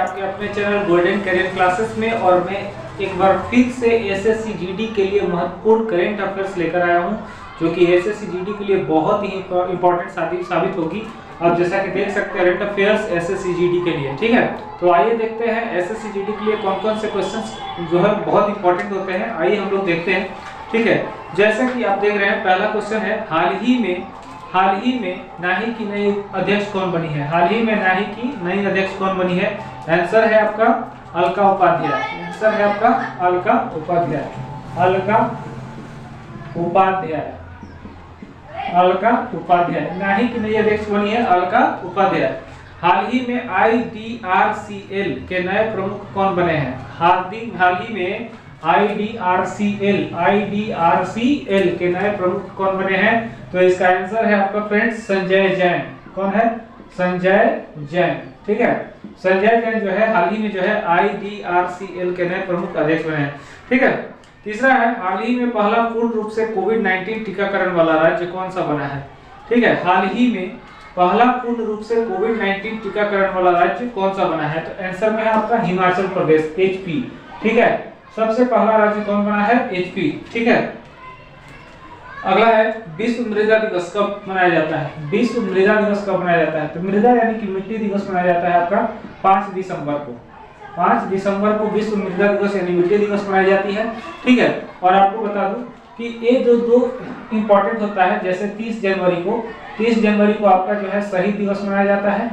आपके अपने channel golden career classes में। और मैं एक बार फिर से एसएससी जीडी के लिए महत्वपूर्ण करेंट अफेयर्स लेकर आया हूं, जो कि एसएससी जीडी के लिए बहुत ही इंपॉर्टेंट साबित होगी। अब जैसा कि देख सकते हैं करंट अफेयर्स एसएससी जीडी के लिए, ठीक है। तो आइए देखते हैं एसएससी जीडी के लिए कौन कौन से क्वेश्चंस जो है बहुत इंपॉर्टेंट होते हैं। आइए हम लोग देखते हैं, ठीक है। जैसा कि आप देख रहे हैं, पहला क्वेश्चन है हाल ही में नाही की नई अध्यक्ष कौन बनी है। हाल ही में नाही की नई अध्यक्ष कौन बनी है। आंसर है आपका अलका उपाध्याय। आंसर है आपका अलका उपाध्याय। अलका उपाध्याय नाही की नई अध्यक्ष बनी है अलका उपाध्याय। हाल ही में आईडीआरसीएल के नए प्रमुख कौन बने हैं। हाल ही में आईडीआरसीएल के नए प्रमुख कौन बने हैं। तो इसका आंसर है आपका फ्रेंड्स संजय जैन। कौन है? संजय जैन, ठीक है। संजय जैन जो है हाल ही में जो है आईडीआरसीएल के नए प्रमुख अध्यक्ष बने हैं, ठीक है। तीसरा है हाल ही में पहला पूर्ण रूप से कोविड-19 टीकाकरण वाला राज्य कौन सा बना है, ठीक है। हाल ही में पहला पूर्ण रूप से कोविड-19 टीकाकरण वाला राज्य कौन सा बना है। तो आंसर में है आपका हिमाचल प्रदेश, एचपी, ठीक है। सबसे पहला राज्य कौन बना है? एचपी, ठीक है। अगला है विश्व मृदा दिवस कब मनाया जाता है। विश्व मृदा दिवस कब मनाया जाता है। तो मृदा यानी कि मिट्टी दिवस मनाया जाता है आपका 5 दिसंबर को। 5 दिसंबर को विश्व मृदा दिवस यानी मिट्टी दिवस मनाई जाती है, ठीक है। और आपको बता दूं कि ये जो दो इंपॉर्टेंट होता है, जैसे 30 जनवरी को आपका जो है शहीद दिवस मनाया जाता है,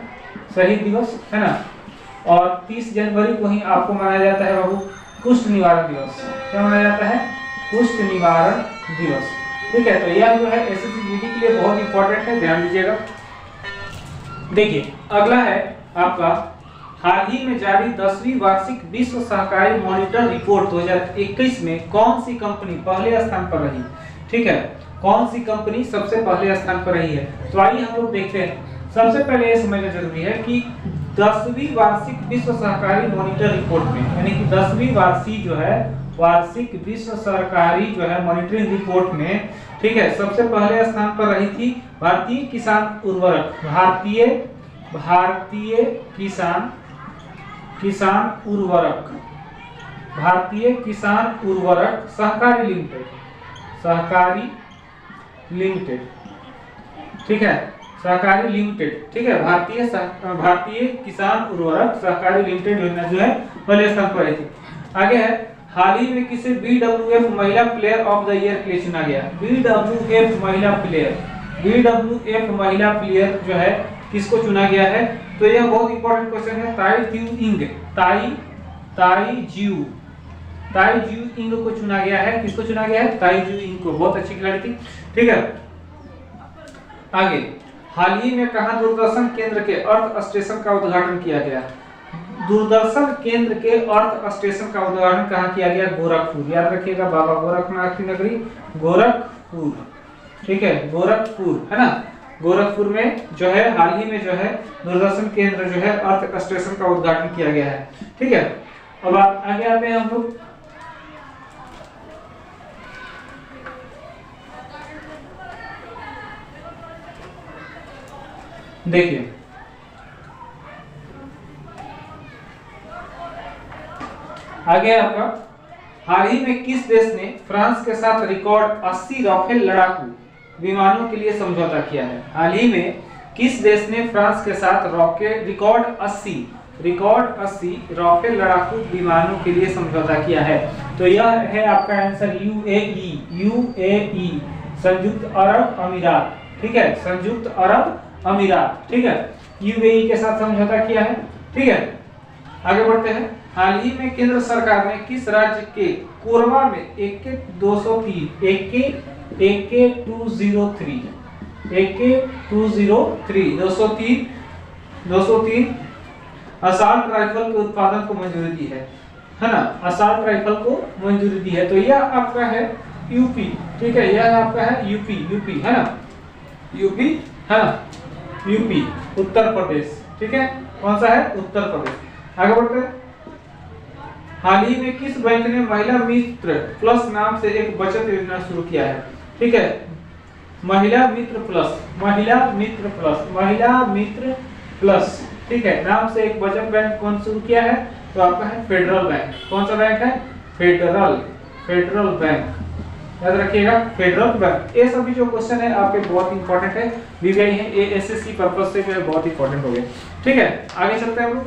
शहीद दिवस है ना। और 30 जनवरी को ही आपको मनाया जाता है बाबू कुष्ठ निवारण दिवस। क्या मनाया जाता है? कुष्ठ निवारण दिवस, ठीक है। तो यह जो है एसएससी जीडी के लिए बहुत इंपॉर्टेंट है, ध्यान दीजिएगा। देखिए अगला है आपका हाल ही में जारी 10वीं वार्षिक विश्व सहकारी मॉनिटर रिपोर्ट 2021 में कौन सी कंपनी पहले स्थान पर रही, ठीक है। कौन सी कंपनी सबसे पहले स्थान पर रही है। तो आइए हम लोग देखते हैं। सबसे पहले ये समझना जरूरी है कि 10वीं वार्षिक विश्व सहकारी मॉनिटर रिपोर्ट में, यानी कि 10वीं वार्षिक विश्व सहकारी जो है मॉनिटरिंग रिपोर्ट में, ठीक है, सबसे पहले स्थान पर रही थी भारतीय किसान उर्वरक सहकारी लिमिटेड, ठीक है। सहकारी लिमिटेड, ठीक है। भारतीय किसान उर्वरक सहकारी लिमिटेड योजना जो है पहले स्थान पर रही थी। आगे है हाल ही में किसे बीडब्ल्यूएफ महिला प्लेयर ऑफ द ईयर के लिए चुना गया। बीडब्ल्यूएफ महिला प्लेयर जो है किसको चुना गया है। तो यह बहुत इंपॉर्टेंट क्वेश्चन है। ताई ज्यू इंग को चुना गया है। किसको चुना गया है? ताई ज्यू इंग को। बहुत अच्छी खिलाड़ी थी, ठीक है। आगे हाल ही में कहां दूरदर्शन केंद्र के अर्थ स्टेशन का उद्घाटन किया गया। दूरदर्शन केंद्र के अर्थ स्टेशन का उद्घाटन कहां किया गया? गोरखपुर। याद रखिएगा, बाबा गोरखनाथ की नगरी गोरखपुर, ठीक है। गोरखपुर है ना। गोरखपुर में जो है हाल ही में जो है दूरदर्शन केंद्र जो है अर्थ स्टेशन का उद्घाटन किया गया है, ठीक है। अब आगे आते हैं हम लोग। देखिए आगे आपका हाल ही में किस देश ने फ्रांस के साथ रिकॉर्ड 80 राफेल लड़ाकू विमानों के लिए समझौता किया है। हाल ही में किस देश ने फ्रांस के साथ रिकॉर्ड 80 राफेल लड़ाकू विमानों के लिए समझौता किया है। तो यह है आपका आंसर यूएई, संयुक्त अरब अमीरात, ठीक है। संयुक्त अरब अमीरात, ठीक है। यूएई के साथ समझौता किया है, ठीक है। आगे बढ़ते हैं। हाल ही में केंद्र सरकार ने किस राज्य के कोरबा में AK-203 असॉल्ट राइफल के उत्पादन को मंजूरी दी है ना। असॉल्ट राइफल को मंजूरी दी है। तो यह आपका है यूपी, ठीक है। यह आपका है यूपी है ना। यूपी है ना, यूपी उत्तर प्रदेश, ठीक है। कौन सा है? उत्तर प्रदेश। आगे बढ़ते हैं। हाल ही में किस बैंक ने महिला मित्र प्लस नाम से एक बचत योजना शुरू किया है, ठीक है। महिला मित्र प्लस ठीक है, नाम से एक बचत बैंक कौन शुरू किया है? तो आपका है फेडरल बैंक। कौन सा बैंक है? फेडरल बैंक, याद रखिएगा, फेडरल बैंक। ये सभी जो क्वेश्चन है आपके बहुत इंपॉर्टेंट है, वीवीआई है, ये एसएससी पर्पस से जो है बहुत इंपॉर्टेंट हो गए। ठीक है, आगे चलते हैं हम लोग।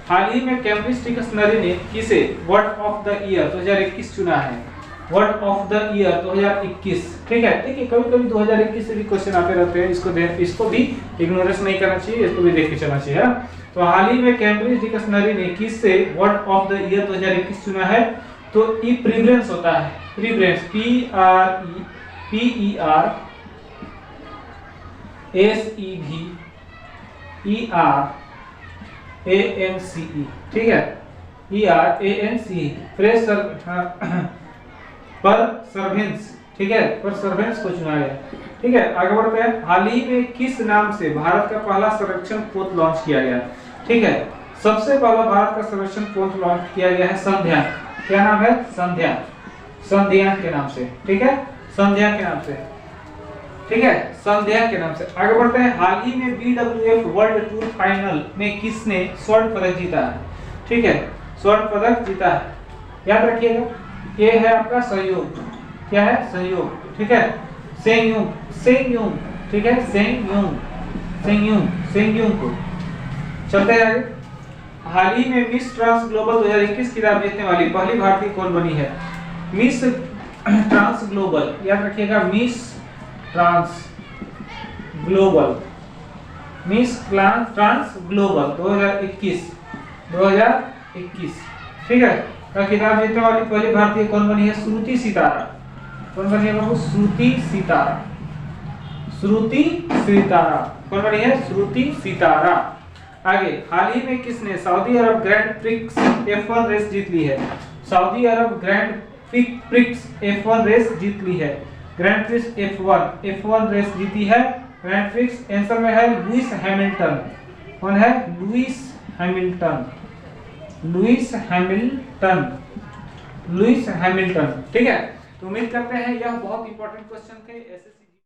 हाल ही में कैम्ब्रिज डिक्शनरी ने किसे वर्ड ऑफ द ईयर 2021 चुना है? Word of the year 2021। ठीक है, देखिए कभी कभी 2021 से भी क्वेश्चन आते रहते हैं, इसको भी इग्नोरेंस नहीं करना चाहिए, इसको भी देख के चलना चाहिए। तो हाल ही में कैम्ब्रिज डिक्शनरी ने किससे वर्ड ऑफ द ईयर 2021 चुना है? तो ई प्रीफरेंस होता है, प्रीफरेंस, PREFERENCE, ठीक है, ERANCE, पर सर्वेंस, ठीक है, पर सर्वेंस को चुना गया। ठीक है, आगे बढ़ते हैं। हाल ही में किस नाम से भारत का पहला सर्वेक्षण पोत लॉन्च किया गया? ठीक है, सबसे पहला भारत का सर्वेक्षण पोत लॉन्च किया गया है संध्या। क्या नाम है? संध्या, संध्या के नाम से। ठीक है, संध्या के नाम से, ठीक है, संध्या के नाम से। आगे बढ़ते हैं। हाल ही में BWF वर्ल्ड टूर फाइनल में किसने स्वर्ण पदक जीता है? ठीक है, स्वर्ण पदक जीता है, याद रखिएगा, ये है आपका सहयोग। क्या है? सहयोग। ठीक है, सेंगयूंग, ठीक है, सेंगयूंग को। चलते हैं आगे। हाल ही में मिस ट्रांस ग्लोबल 2021 खिताब जीतने वाली पहली भारतीय कौन बनी है? मिस ट्रांस ग्लोबल, याद रखिएगा, मिस ट्रांस ग्लोबल 2021। ठीक है, का खिताब जीतने वाली पहली भारतीय कौन बनी है? श्रुति सितारा। कौन बनी है बाबू? श्रुति सितारा। कौन बनी है? श्रुति सितारा। आगे, हाल ही में किसने सऊदी अरब ग्रैंड प्रिक्स F1 रेस जीत ली है? सऊदी अरब ग्रैंड प्रिक्स F1 रेस जीत ली है। ग्रैंड प्रिक्स F1 रेस जीती है। ग्रैंड प्रिक्स आंसर में है लुइस हैमिल्टन। कौन है? Lewis Hamilton. ठीक है, तो उम्मीद करते हैं यह बहुत इंपॉर्टेंट क्वेश्चन थे।